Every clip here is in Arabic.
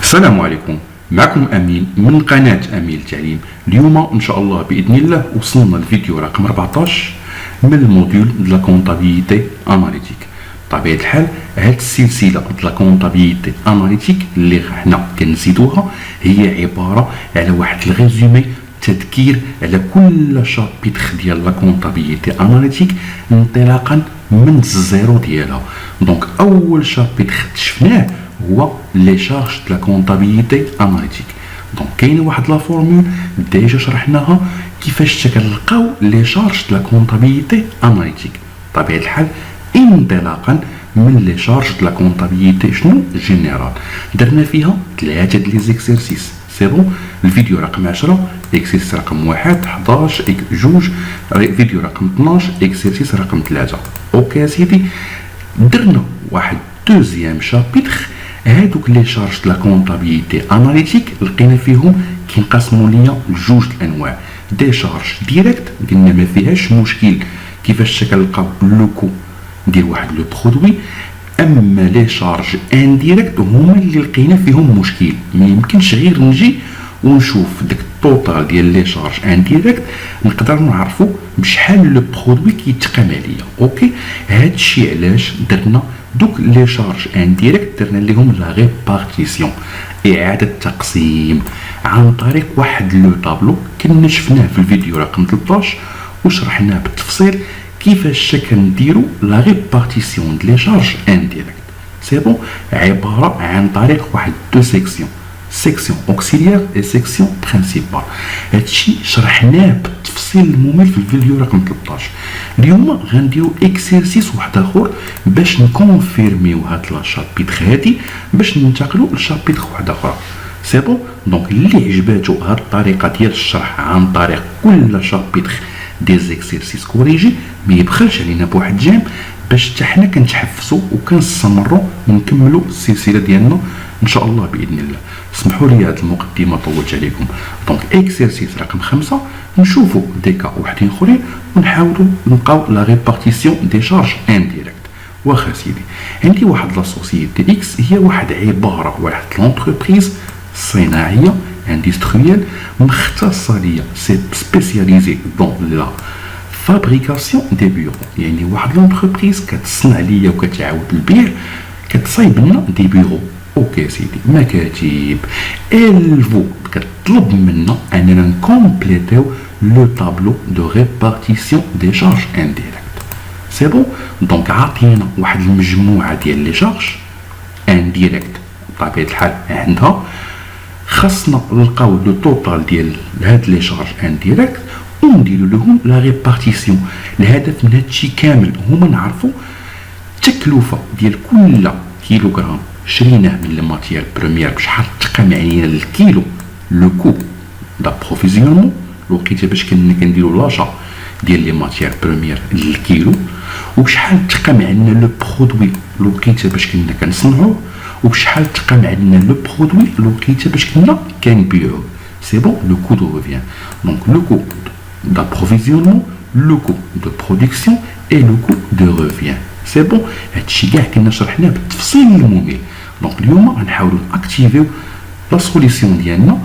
السلام عليكم. معكم أمين من قناة أمين التعليم. اليوم إن شاء الله بإذن الله وصلنا الفيديو رقم 14 من الموديول دو لا كونطابيليتي أناليتيك. بطبيعة الحال هاد السلسلة دو لا كونطابيليتي أناليتيك اللي حنا كنزيدوها هي عبارة على واحد الريزومي تذكير على كل شابيتر ديال لا كونطابيليتي أناليتيك انطلاقا من الزيرو ديالها. دونك أول شابيتر شفناه هو لي شارج دو لا كونطابيليتي اناليتيك. دونك كاينه واحد لا فورمول ديجا شرحناها كيفاش كنلقاو لي شارج دو لا كونطابيليتي اناليتيك. بطبيعه الحال انطلاقا من لي شارج دو لا كونطابيليتي شنو جينيرال درنا فيها 3 ديال لي زيكسيرسيس. سي بون الفيديو رقم 10 اكسيرسيس رقم 1 11 جوج فيديو رقم 12 اكسيرسيس رقم 3. اوكي سيدي، درنا واحد دوزيام شابيتر. هادوك لي شارج دو لا كونطابيليتي اناليتيك لقينا فيهم كينقسموا ليا لجوج الانواع. دي شارج ديريكت قلنا ما فيهاش مشكل كيفاش كنلقاو لوكو ديال واحد لو برودوي. اما لي شارج انديريكت هما اللي لقينا فيهم مشكل، ما يمكنش غير نجي ونشوف داك الطوطال ديال لي شارج انديريكت نقدر نعرفو بشحال لو برودوي كيتقام عليا. اوكي، هادشي علاش درنا دوك لي شارج انديريكت درنا لهم لا ريبارتيسيون، اعاده التقسيم عن طريق واحد لو طابلو كنا شفناه في الفيديو رقم 13 وشرحناه بالتفصيل كيفاش كنديروا لا ريبارتيسيون دي لي شارج انديريكت. سي بون، عباره عن طريق واحد دو سيكسيون، سيكسيون اوكسيليير اي سيكسيون برينسيبال. هادشي شرحناه بالتفصيل الممل في الفيديو رقم 13. اليوم غنديرو اكسيرسيس واحد اخر باش نكونفيرميو هاد لا شابيتر هادي باش ننتقلوا لشابيتر واحد اخرى. سي بون، دونك اللي عجباتو هاد الطريقه ديال الشرح عن طريق كل شابيتر دي زيكسيرسيس كوريجي ما يبخلش علينا بواحد جيم باش حتى حنا كنتحفزوا وكنستمروا ونكملوا السلسله ديالنا ان شاء الله باذن الله. اسمحوا لي هاد المقدمه طولت عليكم. دونك اكسيرسيس رقم 5 نشوفوا دي كا وحدين اخرين ونحاولوا نلقاو لا ريبارتيسيون دي شارج انديريكت. واخا سيدي، عندي واحد لا سوسيتي اكس هي واحد عباره واحد لونتربريز صناعيه اندستريال مختصه ليا سي سبيسياليزي دون لا فابريكاسيون دي بيرو. يعني واحد لونتربريز كتصنع ليا وكتعاود البيع، كتصايب لنا دي بيرو. اوكي سيدي، مكاتب الفو كتطلب منا اننا نكومبليتيو لو طابلو دو ريبارتيسيون دي شارج انديريكت. سي بون، دونك عطينا واحد المجموعه ديال لي شارج انديريكت. بطبيعه الحال عندها خاصنا نلقاو لو توتال ديال هاد لي شارج انديريكت ونديرو لهم لا ريبارتيسيون. الهدف من هادشي كامل هما نعرفو التكلفه ديال كل كيلوغرام شريناه من لي ماتيير بروميير بشحال تقام علينا الكيلو لو كو دابروفيزيونمون. الوقيته باش كنديرو لاشا ديال لي ماتيير بروميير للكيلو، وبشحال تقام عندنا لو برودوي الوقيته باش كنا كنصنعوه، وبشحال تقام عندنا لو برودوي الوقيته باش كنا كنبيعوه. سي بون، لو كو دو ريفيان. دونك لو كو دابروفيزيونمون، لو كو دو برودكسيون اي لو كو دو ريفيان. سي بون، هادشي كاع كنا شرحناه بالتفصيل الممل. دونك اليوم غنحاولوا ناكتيفيو لا سوليسيون ديالنا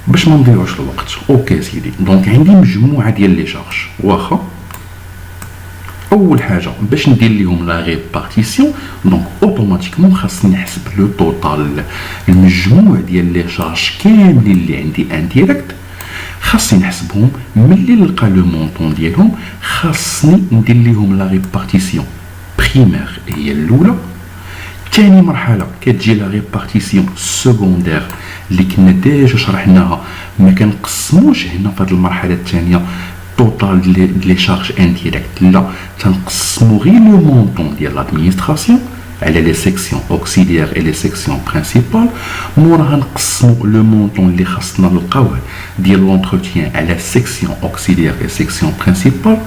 باش ما نضيعوش الوقت. اوكي سيدي، دونك عندي مجموعه ديال لي شارج. واخا اول حاجه باش ندير ليهم لا ريبارتيسيون دونك اوتوماتيكمون خاصني نحسب لو توتال المجموع ديال لي شارج كاملين اللي عندي انديريكت. خاصني نحسبهم ملي نلقى لو مونطون ديالهم خاصني ندير ليهم لا ريبارتيسيون بريمير هي الاولى. ثاني مرحله كتجي لا ريبارتيسيون سكوندير اللي كنا ديجا شرحناها. ما كنقسموش هنا في هذه المرحله الثانيه توتال ديال لي شارج انديريكت، لا تنقسمو غير لو مونطون ديال لادمينستراسيون على لي سيكسيون اوكسيليير اي لي سيكسيون برينسيبال. موراها نقسمو لو مونطون اللي خاصنا نلقاوه ديال لونتروتيان على سيكسيون اوكسيليير اي سيكسيون برينسيبال.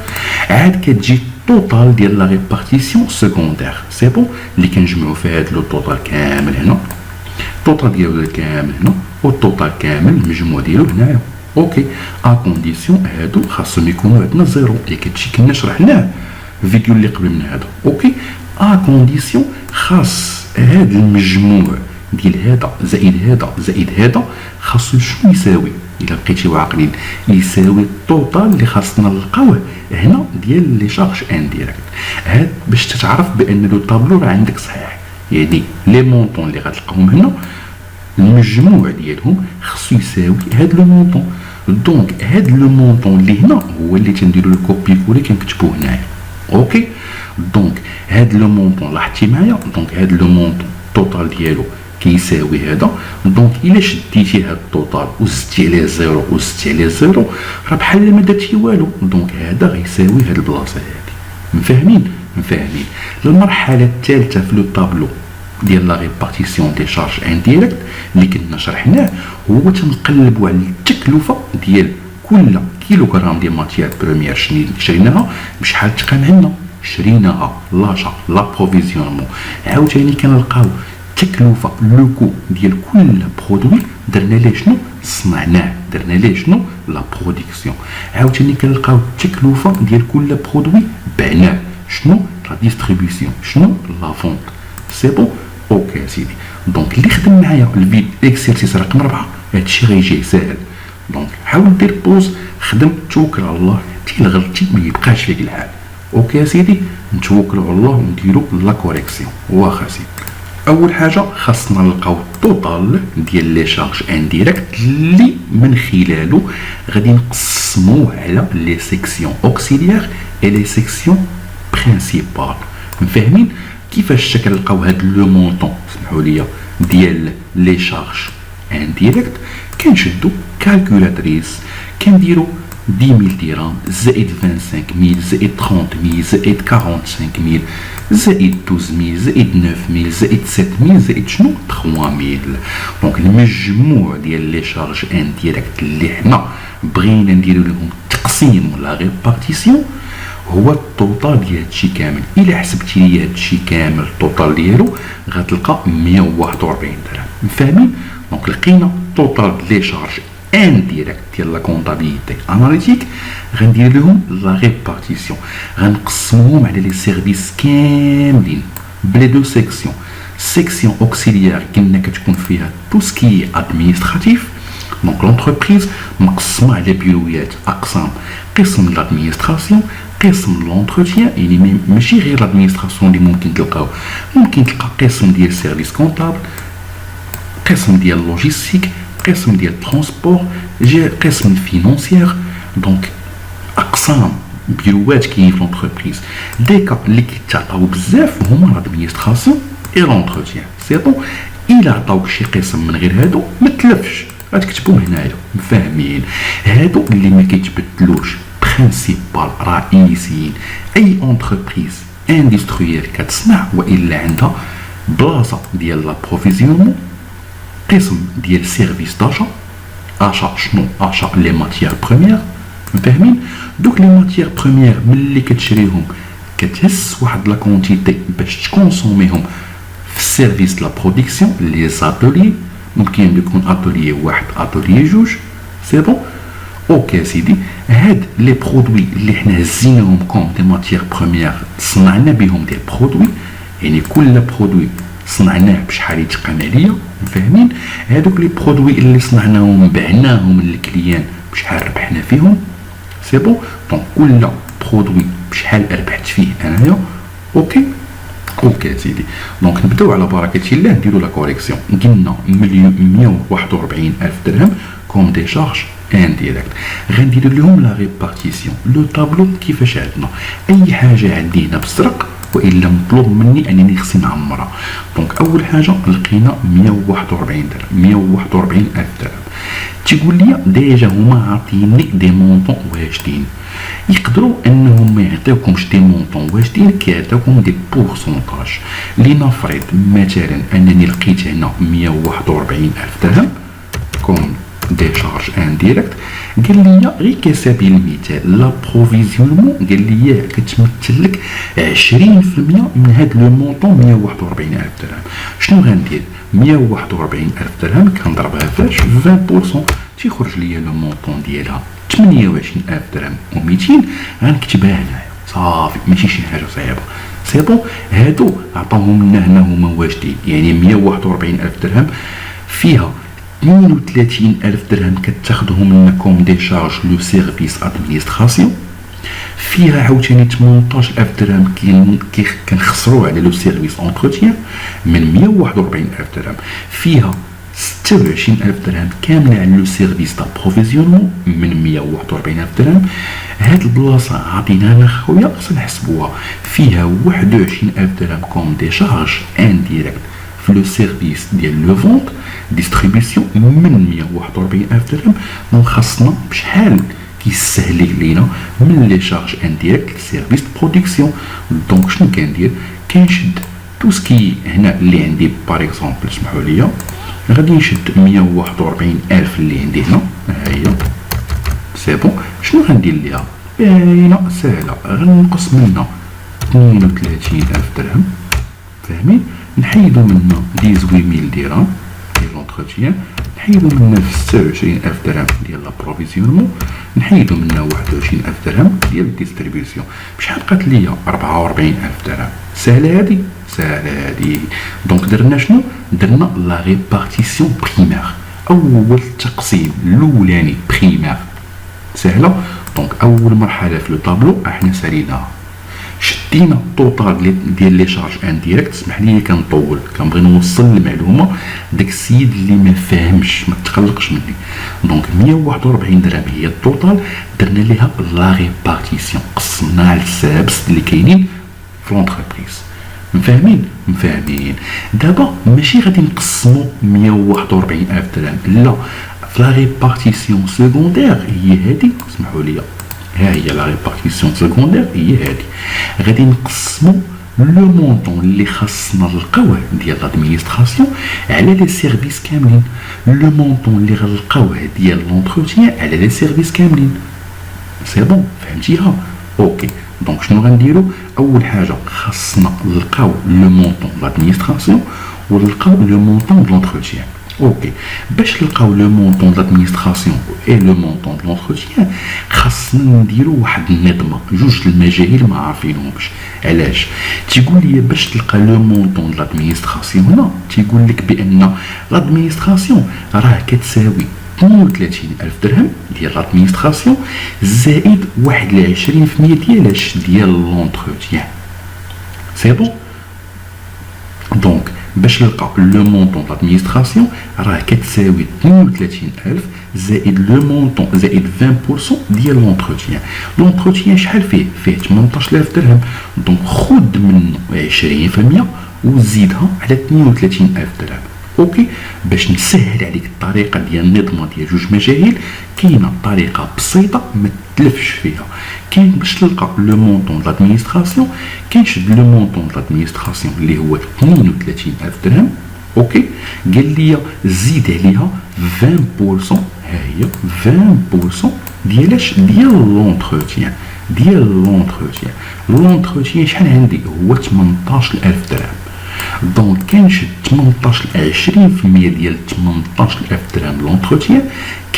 عاد كتجي توتال ديال لا ريبارتيسيون سكوندير. سي بون، اللي كنجمعو في هاد لو توتال كامل هنا، التوتال ديالو كامل هنا والتوتال كامل المجموع ديالو هنايا. اوكي، ا كونديسيون هادو خاصهم يكونوا عندنا زيرو اللي كتشي كنا شرحناه الفيديو اللي قبل من هذا. اوكي، ا كونديسيون خاص هاد المجموع ديال هذا زائد هذا زائد هذا خاصو شنو يساوي؟ الا بقيتيو عاقلين يساوي الطوطال اللي خاصنا نلقاوه هنا ديال لي شارج انديريكت. هاد باش تعرف بان لو طابلو راه عندك صحيح، يعني لي مونطون اللي غتلقاهم هنا المجموع ديالهم خصو يساوي هاد لو مونطون. دونك هاد لو مونطون اللي هنا هو اللي تنديرو له كوبي كولي كنكتبوه هنايا. اوكي دونك هاد لو مونطون لاحظتي معايا، دونك هاد لو مونطون التوتال ديالو كيساوي هذا. دونك الا شديتي هاد التوتال وزدتي عليه زيرو وزدتي عليه زيرو راه بحال ما درتي والو. دونك هذا غيساوي هاد البلاصه هادي. مفاهمين؟ مفاهمين. المرحله الثالثه في لو طابلو ديال لا ريبارتيسيون دي شارج انديريكت اللي كنا شرحناه هو تنقلبوا على التكلفه ديال كل كيلوغرام ديال ماتيير بروميير شريناها بشحال تقام عندنا. شريناها لاجا لابروفيزيونمون، عاوتاني كنلقاو التكلفه لو كو ديال كل برودوي درنا ليه شنو صنعناه، درنا ليه شنو لا برودكسيون. عاوتاني كنلقاو التكلفه ديال كل برودوي بعناه شنو لا ديستريبيسيون شنو لا فونت. سي بون اوكي سيدي. دونك اللي خدم معايا الفيد اكسرسيس رقم 4 هادشي غيجي ساهل. دونك حاول دير بوز، خدم، توكل على الله، تي غلطتي ما يبقاش فيك الحال. اوكي يا سيدي، نتوكلوا على الله ونديروا لا كوريكسيون. واخا سيدي، اول حاجه خاصنا نلقاو التوتال ديال لي شارج انديريكت اللي من خلاله غادي نقسموه على لي سيكسيون اوكسيليير اي لي سيكسيون برينسيبال. مفاهمين كيفاش كنلقاو هاد لو مونطون سمحوا لي ديال لي شارج انديريكت؟ كنشدو كالكولاتريس كنديرو 10,000 درهم زائد 25,000 زائد 30,000 زائد 45,000 زائد 12,000 زائد 9,000 زائد 7,000 زائد شنو 3,000. دونك المجموع ديال لي شارج انديريكت اللي حنا بغينا نديرو لهم تقسيم ولا ريبارتيسيون هو التوتال ديال هادشي كامل. الا حسبتي لي هادشي كامل التوتال ديالو غتلقى 141 درهم. فاهمين؟ دونك لقينا التوتال لي شارج انديريكت ديال لا كونطابيليتي اناليتيك غندير لهم لا ريبارتيسيون، غنقسموهم على لي سيرفيس كاملين بلي دو سيكسيون. سيكسيون اوكسيليير قلنا كتكون فيها تو سكي ادمينستراتيف. دونك لونتربريز مقسمه على بيرويات اقسام، قسم لادمينستراسيون، قسم لونتروتيان، يعني ماشي غير لادمينستراسيون اللي ممكن تلقاو، ممكن تلقى قسم ديال سيرفيس كونطابل، قسم ديال لوجيستيك، قسم ديال ترونسبور، قسم فينونسيير. دونك اقسام بيروات كاين في لونتربريز. ديكا اللي كيتعطاو بزاف هما لادمينستراسيون اي لونتروتيان. سي بون الا عطاوك شي قسم من غير هادو ما تلفش، غتكتبوه هنايا. فاهمين؟ هادو اللي ما كيتبدلوش برينسيبال رئيسيين. اي اونتربريز اندستريال كتصنع والا عندها بلاصه ديال لابروفيزيونمون، قسم ديال سيرفيس داشا. اشا شنو؟ اشا لي ماتيير بروميير. فاهمين؟ دوك لي ماتيير بروميير ملي كتشريهم كتهز واحد لا كونتيتي باش تكونسوميهم في السيرفيس لا برودكسيون لي زاتولي. ممكن يكون اتولي واحد اتولي جوج. سي بون اوكي سيدي. هاد لي برودوي اللي حنا هزيناهم كوم دي ماتيير بروميير صنعنا بهم دي برودوي، يعني كل برودوي صنعناه بشحال يتقام عليا. فاهمين؟ هادوك لي برودوي اللي صنعناهم بعناهم للكليان بشحال ربحنا فيهم. سي بون. دونك كل برودوي بشحال ربحت فيه انايا. اوكي اوكي سيدي. دونك نبداو على بركه الله نديرو لا كوريكسيون. قلنا 141,000 درهم كوم دي شارج انديريكت. غندير لهم لا ريبارتيسيون. لو طابلو كيفاش عندنا اي حاجه عندي هنا بالزرق والا مطلوب مني انني خصني نعمرها. دونك اول حاجه لقينا 141 درهم 141,000 درهم. تيقول لي ديجا هما عاطيني دي مونطون واجدين. يقدروا انهم ما يعطيوكمش دي مونطون واجدين، كيعطيوكم دي بورسونتاج. لنفرض مثلا انني لقيت هنا 141,000 درهم كوم دي شارج انديريكت. قال لي غير كسبيل المثال لا بروفيزيونمون قال لي كتمثل لك 20% من هاد لو مونطون 141,000 درهم. شنو غندير؟ 141,000 درهم كنضربها فاش 20% تيخرج لي لو مونطون ديالها 28,000 درهم و200. غنكتبها هنايا صافي ماشي شي حاجه صعيبه. سي بون هادو عطاوهم لنا هنا هما واجدين، يعني 141 الف درهم فيها 32 الف درهم كتاخذهم لنا كوم دي شارج لو سيرفيس ادمينستراسيون، فيها عاوتاني 18 الف درهم كنخسروا على لو سيرفيس اونتروتيان من 141 الف درهم، فيها 26 الف درهم كامله على لو سيرفيس تاع بروفيزيونمون من 141 الف درهم. هاد البلاصه عطيناها خويا خصنا نحسبوها، فيها 21 الف درهم كوم دي شارج انديريكت في لو سيرفيس ديال لو فونت ديستريبيسيون من 141 الف درهم. دونك خاصنا بشحال كيسهل لينا من لي شارج انديريكت سيرفيس برودكسيون. دونك شنو كندير؟ كنشد تو سكي هنا اللي عندي باغ اكزومبل، سمحوا لي غادي نشد 141 الف اللي عندي هنا، ها هي سي بون. شنو غندير ليها؟ باينه ساهله، غنقص منها 32 الف درهم، فاهمين؟ نحيدو منها 18000 درهم ديال لونتروتيان، نحيدو منها 26 الف درهم ديال لا بروفيزيونمون، نحيدو منها 21 الف درهم ديال الديستريبيسيون. بشحال بقات ليا؟ 44 الف درهم. ساهله هادي؟ ساهله هادي. دونك درنا شنو؟ درنا لا ريبارتيسيون بريمير، اول تقسيم الاولاني بريمير، ساهله. دونك اول مرحله في لو طابلو احنا ساليناها، شدينا الطوطال ديال لي شارج انديريكت. اسمح لي كنطول، كنبغي نوصل المعلومه داك السيد اللي ما فاهمش ما تقلقش مني. دونك 141 درهم هي الطوطال، درنا ليها لا ريبارتيسيون، قسمناها على السابس اللي كاينين في لونتربريز. مفاهمين؟ مفاهمين. دابا ماشي غادي نقسمو 141 الف درهم، لا، في لا ريبارتيسيون سيكوندير هي هادي، اسمحوا لي ها هي لا ريبارتيسيون سيكوندير هي هادي. غادي نقسمو لو مونطون اللي خاصنا نلقاوه ديال لادمينستراسيون على لي سيرفيس كاملين، لو مونطون اللي غنلقاوه ديال لونتروتيان على لي سيرفيس كاملين. سي بون فهمتيها؟ اوكي. دونك شنو غنديرو؟ اول حاجه خاصنا نلقاو لو مونطون لادمينستراسيون ونلقاو لو مونطون د لونتروتيان. اوكي، باش نلقاو لو مونطون د لادمينستراسيون اي لو مونطون د لونتروتيان خاصنا نديرو واحد النظمه، جوج المجاهيل ما عارفينهمش. علاش؟ تيقول لي باش تلقى لو مونطون د لادمينستراسيون هنا تيقول لك بان لادمينستراسيون راه كتساوي 32 الف درهم ديال لادمينستراسيون زائد 21% ديالاش ديال لونتروتيان. سي بون. دونك باش نلقى لو مونطون لادمينستراسيون راه كتساوي 32 الف زائد لو مونطون زائد 20% ديال لونتروتيان. لونتروتيان شحال فيه؟ فيه 18 الف درهم. دونك خذ منه 20% وزيدها على 32 الف درهم. اوكي، باش نسهل عليك الطريقه ديال النظمه ديال جوج مجاهيل كاينه طريقه بسيطه ما تلفش فيها. كاين باش تلقى لو مونطون د لادمينستراسيون كنشد لو مونطون د لادمينستراسيون اللي هو 32 الف درهم. اوكي، قال لي زيد عليها 20%، ها هي 20% ديالاش ديال لونتروتيان. لونتروتيان شحال عندي؟ هو 18 الف درهم. دونك كنشد 18 20% ديال 18 الف درهم لونتروتيان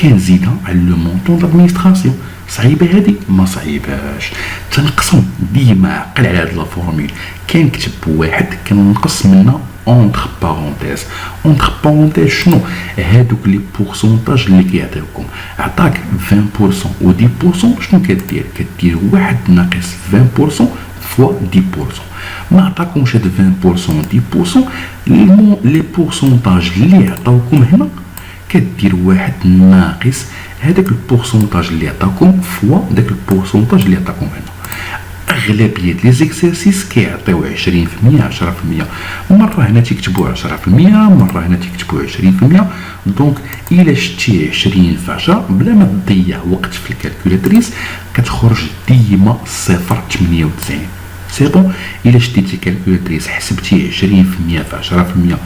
كنزيدها على لو مونطون دادمينستراسيون. صعيبه هادي؟ ما صعيباش. تنقسم ديما عقل على هاد لا فورمول، كنكتب واحد كنقص منها اونتر بارونتيز. شنو هادوك لي بورسونتاج اللي كيعطيوكم؟ عطاك 20% و 10%، شنو كدير واحد ناقص 20% فوا 10%. ما عطاكمش هاد 20% 10%، لي بورسونتاج اللي عطاوكم هنا كدير واحد ناقص هذاك البورسونتاج اللي عطاكم فوا داك البورسونتاج اللي عطاكم هنا. اغلبيه لي زيكسيرسيس كيعطيو 20% 10%، مره هنا تيكتبوا 10%، مره هنا تيكتبوا 20%. دونك الا شتي 20 في 10 بلا ما تضيع وقت في الكالكولاتريس كتخرج ديما 0.98. سي بون. الا شديتي كالكولاتريس حسبتي 20% في 10%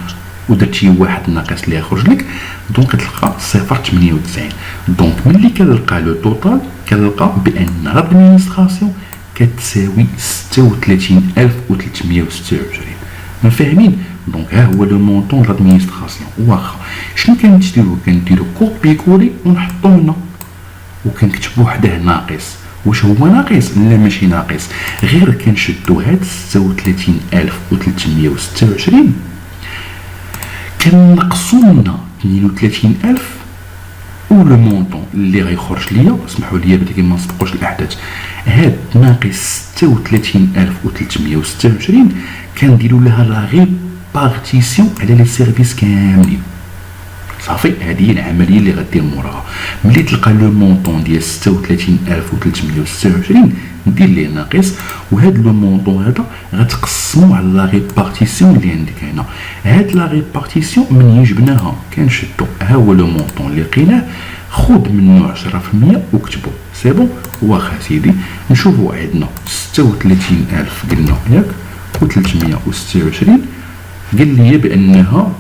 ودرتي واحد ناقص اللي يخرج لك، دونك تلقى 0.98. دونك ملي كنلقى لو توتال كنلقى بان لادمينستراسيون كتساوي 36326. ما فاهمين؟ دونك ها هو لو مونطون لادمينستراسيون. واخا شنو كنديرو؟ كنديرو كوبي كولي ونحطو هنا وكنكتبو حداه ناقص واش هو ناقص؟ لا ماشي ناقص، غير كنشدو هاد 36326 كنقصو منها 32000 و لو مونطون اللي غيخرج ليا، اسمحوا لي باش ما نسبقوش الاحداث، هاد ناقص 36326 كنديروا لها لا ريبارتيسيون على لي سيرفيس كاملين. صافي، هذه هي العمليه اللي غدير موراها. ملي تلقى لو مونطون ديال 36326 دير ليه ناقص، وهاد لو مونطون هذا غتقسمو على لا ريبارتيسيون اللي عندك هنا. هاد لا ريبارتيسيون من جبناها كنشدو، ها هو لو مونطون اللي لقيناه، خذ منه 10% وكتبو سي بون. واخا سيدي نشوفو عندنا 36000 قلنا ياك و 326 قال لي بانها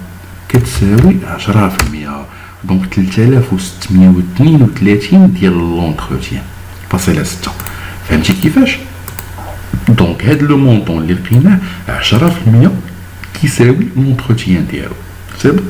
كتساوي 10%، دونك 3632 ديال لونتروتيان فاصلة 6. فهمتي كيفاش؟ دونك هاد لو مونطون اللي لقيناه 10% كيساوي لونتروتيان ديالو سي بون.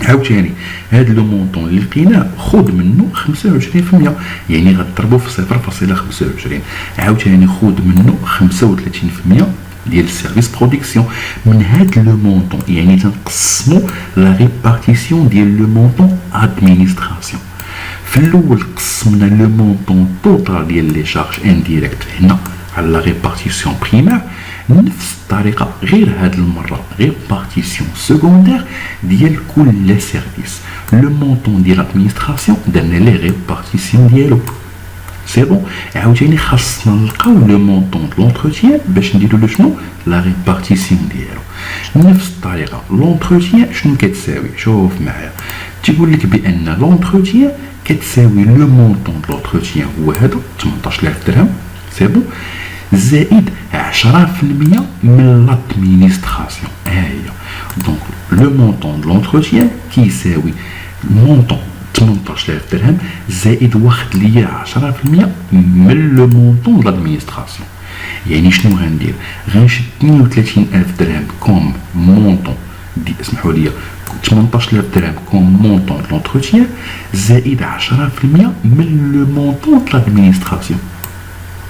عاوتاني هاد لو مونطون اللي لقيناه خذ منه 25%، يعني غتضربو في 0.25. عاوتاني خذ منه 35% ديال السيرفيس برودكسيون من هاد لو مونطون، يعني تنقسمو لا ريبارتيسيون ديال لو مونطون ادمينستراسيون. في الاول قسمنا لو مونطون توتال ديال لي شارج انديريكت هنا على لا ريبارتيسيون بريمير، نفس الطريقه غير هاد المره ريبارتيسيون سكوندير ديال كل سيرفيس. لو مونطون ديال لادمينستراسيون درنا ليه ريبارتيسيون ديالو سي بون. عاوتاني خاصنا نلقاو لو مونطون دو لونتروتيان باش نديرو له شنو لا ريبارتيسيون ديالو. نفس الطريقه لونتروتيان شنو كتساوي؟ شوف معايا، تيقول لك بان لونتروتيان كتساوي لو مونطون دو لونتروتيان هو هذا 18000 درهم سي بون، زائد 10% من لادمينستراسيون. ها هي دونك لو مونطون دو لونتروتيان كيساوي مونطون 18000 درهم زائد واخد ليا 10% من لو مونطون دو لادمينستراسيون. يعني شنو غندير؟ غنشد 32000 درهم كوم مونطون دي، اسمحوا لي 18000 درهم كوم مونطون دو لونتروتيان زائد 10% من لو مونطون دو لادمينستراسيون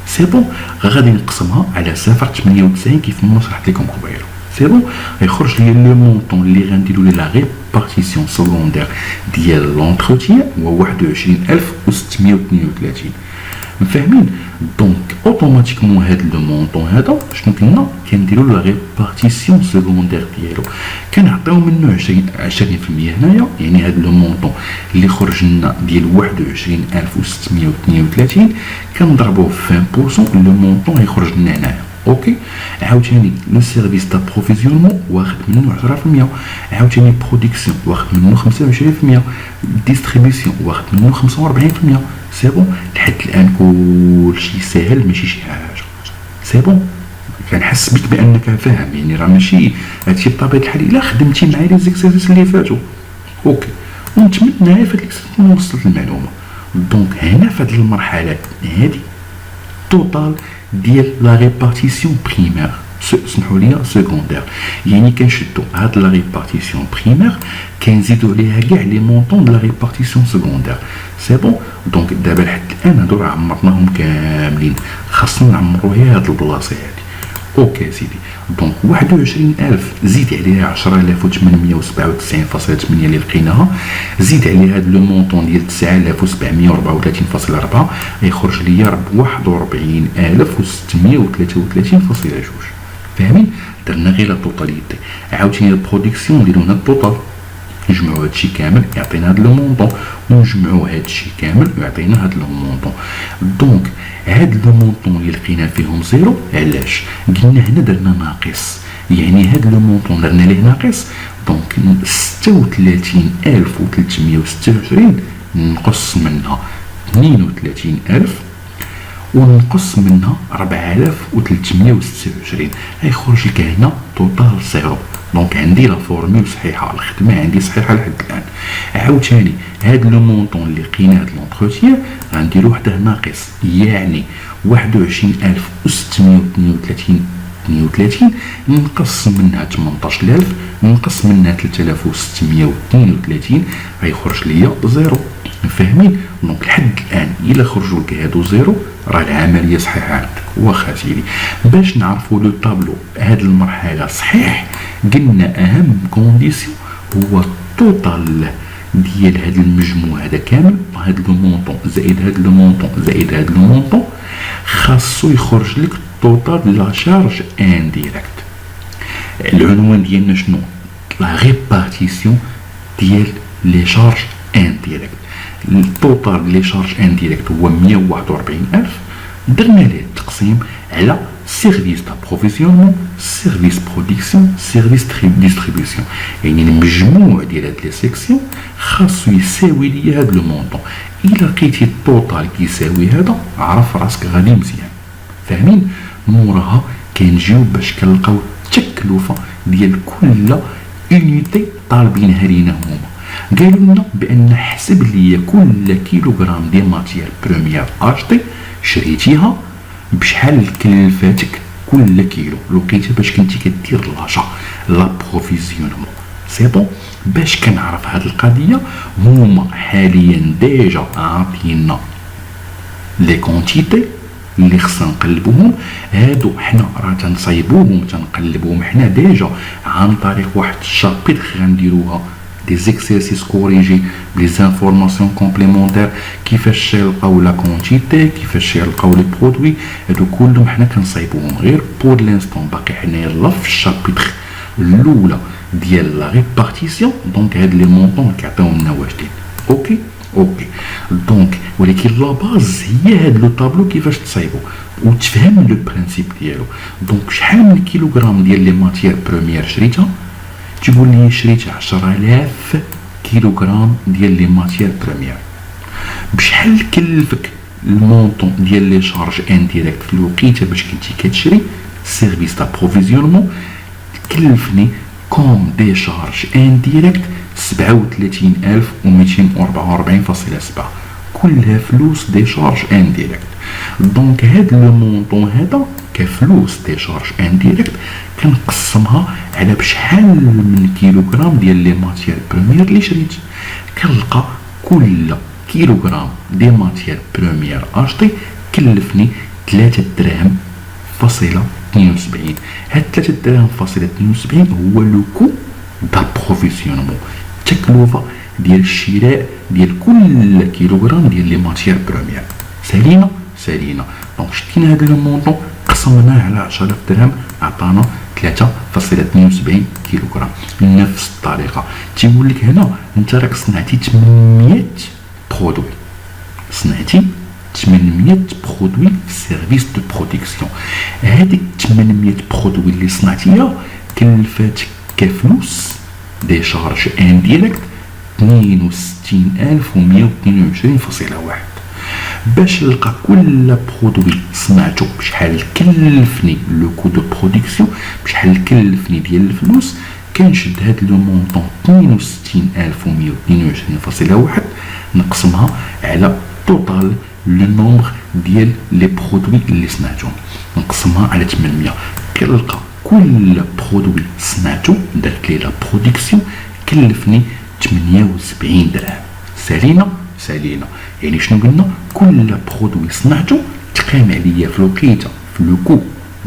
سي بون. غادي نقسمها على 0.98 كيف ما شرحت لكم قبيله سي بون. غيخرج لي لو مونطون اللي غنديرو ليه لا ريبارتيسيون سكوندير ديال لونتروتيان هو 21632. مفاهمين؟ دونك اوتوماتيكمون هاد لو مونطون هذا شنو قلنا؟ كنديرو لا ريبارتيسيون سكوندير ديالو، كنعطيو منه 20% هنايا، يعني هاد لو مونطون اللي خرج لنا ديال 21632 كنضربوه في 20%، لو مونطون غيخرج لنا هنايا اوكي. عاوتاني لو سيرفيس دا بروفيزيونمون واخد منه 10%، عاوتاني برودكسيون واخد منه 25%، ديستريبيسيون واخد منه 45%. سي بون. لحد الان كلشي ساهل ماشي شي حاجه سي بون. كنحس بك بانك فاهم، يعني راه ماشي هادشي بطبيعه الحال الا خدمتي معايا لي زيكسيرسيس اللي فاتوا اوكي، ونتمنى في هاد الاكسيرسيس تكون وصلت المعلومه. دونك هنا في هاد المرحله هادي توتال ديال لا ريبارتيسيون بريمير سمحوا لي سكوندير، يعني كنشدو هاد لا ريبارتيسيون بريمير كنزيدو عليها كاع لي مونطون دو لا ريبارتيسيون سكوندير سي بون. دونك دابا لحد الان هادو راه عمرناهم كاملين، خاصنا نعمرو غير هاد البلاصه هادي اوكي سيدي. دونك 21000 زيد عليها 10897.8 اللي لقيناها، زيد عليها هاد لو مونطون ديال 9734.4 غيخرج ليا ب 41633.2. فاهمين؟ درنا غير لا توتاليتي. عاوتاني البرودكسيون نديرو هنا التوتال، نجمعو هادشي كامل يعطينا هاد لو مونطون، ونجمعو هادشي كامل ويعطينا هاد لو مونطون. دونك هاد لو مونطون اللي لقينا فيهم زيرو، علاش؟ قلنا هنا درنا ناقص، يعني هاد لو مونطون درنا ليه ناقص، دونك 36326 نقص منها 32000 ونقص منها 4326 غيخرج لك هنا توتال زيرو. دونك عندي لا فورمول صحيحه، الخدمه عندي صحيحه لحد الان. عاوتاني هاد لو مونطون اللي لقيناه د لونتروتيان غنديرو وحده ناقص، يعني 21632 32 نقص منها 18000 نقص منها 3632 غيخرج ليا زيرو. فاهمين؟ دونك لحد الان الا خرجوا لك هادو زيرو راه العمليه صحيحه عندك. واخا سيدي باش نعرفوا لو طابلو هاد المرحله صحيح قلنا اهم كونديسيون هو التوتال ديال هاد المجموع هذا كامل، هاد لو مونطون زائد هاد لو مونطون زائد هاد لو مونطون، خاصو يخرج لك التوتال لا شارج انديريكت. العنوان ديالنا شنو؟ لا ريبارتيسيون ديال لي شارج انديريكت. التوتال لي شارج انديريكت هو 141000، درنا ليه التقسيم على سيرفيس دابروفيسيونمون، سيرفيس برودكسيون، سيرفيس ديستريبيسيون، يعني المجموع ديال هاد لي سيكسيون خاصو يساوي ليا هاد لو مونطون. الا لقيتي التوتال كيساوي هذا عرف راسك غادي مزيان. فاهمين؟ موراها كنجيو باش كنلقاو التكلفه ديال كل اونيتي طالبينها لينا هما. قالوا لنا بان حسب ليا كل كيلوغرام ديال ماتيير بروميير اشتي شريتيها بشحال كلفاتك كل كيلو. لقيتها باش كنتي كدير لاشا لابروفيزيونمون. سي بون. باش كنعرف هاد القضيه هما حاليا ديجا عاطينا لي كونتيتي اللي خصنا نقلبوهم. هادو حنا راه تنصايبوهم تنقلبوهم حنا ديجا عن طريق واحد الشابيتر غنديروها دي زيكسيرسيس كوريجي بلي زانفورماسيون كومبليمونتير، كيفاش يلقاو لا كونتيتي، كيفاش يلقاو لي برودوي، هادو كلهم حنا كنصايبوهم. غير بور لانستون باقي حنايا لا في الشابيتر الاولى ديال لا ريبارتيسيون. دونك هاد لي مونطون كيعطيونا واجدين. اوكي دونك ولكن لا باز هي هاد لو طابلو كيفاش تصايبو وتفهم لو برانسيب ديالو. دونك شحال من كيلوغرام ديال لي ماتيير بروميير شريتها؟ تقول لي شريت 10000 كيلوغرام ديال لي ماتيير بروميير. بشحال كلفك المونطون ديال لي شارج انديريكت في الوقيته باش كنتي كتشري سيرفيس دابروفيزيونمون؟ كلفني كوم دي شارج انديريكت 37244.7 كلها فلوس دي شارج انديريكت. دونك هاد لو مونطون هذا كفلوس دي شارج انديريكت كنقسمها على بشحال من كيلوغرام ديال لي ماتيير بروميير اللي شريت. كنلقى كل كيلوغرام دي ماتيير بروميير اشتي كلفني 3 دراهم فاصلة 72. هاد 3 دراهم فاصلة 72 هو لو كو دابروفيسيونمون، التكلفه ديال الشراء ديال كل كيلوغرام ديال لي ماتيير بروميير. سالينا دونك شتينا هذا المونطون قسمناه على 10000 درهم عطانا 3.72 كيلوغرام. بنفس الطريقه تيقول لك هنا انت راك صنعتي 800 برودوي، صنعتي 800 برودوي في سيرفيس دو برودكسيون. هذيك 800 برودوي اللي صنعتيها كلفاتك كفلوس دي شارج انديريكت 62122.1. باش نلقى كل برودوي صنعته بشحال كلفني لو كو دو برودكسيون، بشحال كلفني ديال الفلوس، كنشد هاد لو مونطون 62122.1 نقسمها على توتال لو نومبر ديال لي برودوي اللي صنعتهم، نقسمها على 800. كنلقى كل برودوي صنعته درت ليه لا برودكسيون كلفني 78 درهم. سالينا يعني شنو قلنا؟ كل برودوي صنعته تقام عليا في الوقيته في لو كو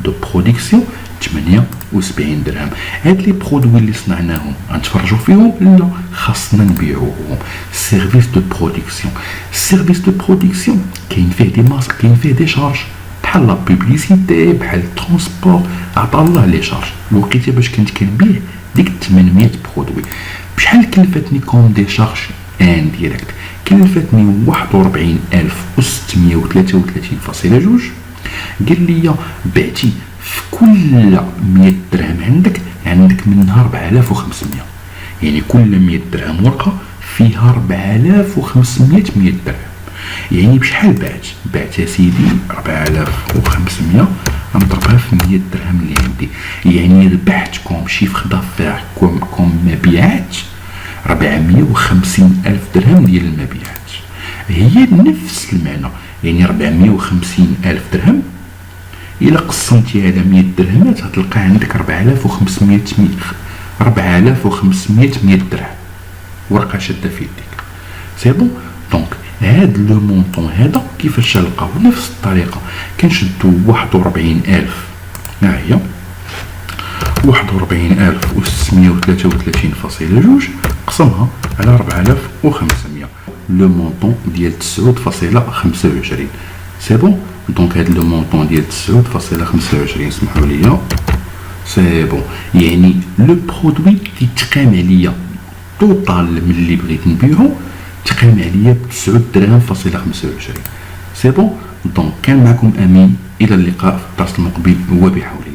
دو برودكسيون 78 درهم. هاد لي برودوي اللي صنعناهم غنتفرجوا فيهم؟ لا، خاصنا نبيعوهم. سيرفيس دو برودكسيون، سيرفيس دو برودكسيون كاين فيه دي ماسك، كاين فيه دي شارج بحال لا بوبليسيتي بحال الترونسبور، عطا الله لي شارج. الوقيته باش كنت كنبيع ديك 800 برودوي بشحال كلفتني كوم دي شارج انديريكت؟ كلفتني 41633.2. قال لي بعتي في كل 100 درهم عندك منها 4500، يعني كل 100 درهم ورقه فيها 4500 درهم. يعني بشحال بعت يا سيدي 4500 نضربها في 100 درهم اللي عندي، يعني ربحت كوم شيفر دافير كوم مبيعات 450,000 درهم ديال المبيعات. هي نفس المعنى، يعني 450,000 درهم الا قسمتي على 100 درهمات غتلقى عندك 4500 100 درهم ورقه شاده في يديك. سي بون. دونك هاد لو مونطون هذا كيفاش نلقاو؟ نفس الطريقه كنشدو 41000، ها هي 41633.2 قسمها على 4500، لو مونطون ديال 9.25. سي بون. دونك هاد لو مونطون ديال 9.25 سمحوا لي، سي بون، يعني لو برودوي كيتقام عليا توتال من اللي بغيت نبيعو تقام عليا ب 9 درهم فاصلة 25. سي بون. دونك كان معكم امين، الى اللقاء في الدرس المقبل وبحول الله.